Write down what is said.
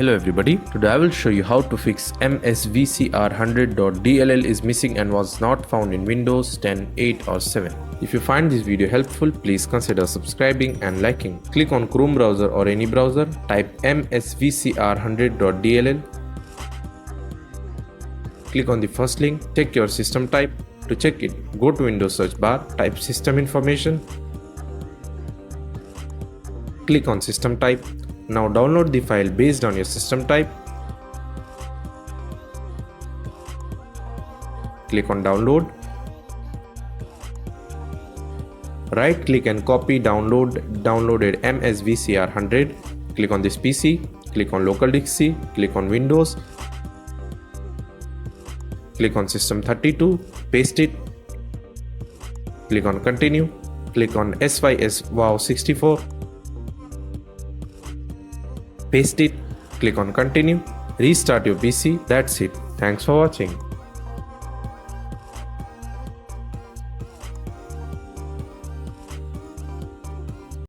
Hello everybody, today I will show you how to fix MSVCR100.dll is missing and was not found in Windows 10, 8 or 7. If you find this video helpful, please consider subscribing and liking. Click on Chrome browser or any browser, type MSVCR100.dll. Click on the first link, check your system type. To check it, go to Windows search bar, type system information. Click on system type. Now download the file based on your system type. Click on download. Right click and copy downloaded MSVCR100. Click on this PC. Click on local disk C. Click on Windows. Click on system 32. Paste it. Click on continue. Click on SYSWOW64. Paste it, click on continue, restart your PC. That's it. Thanks for watching.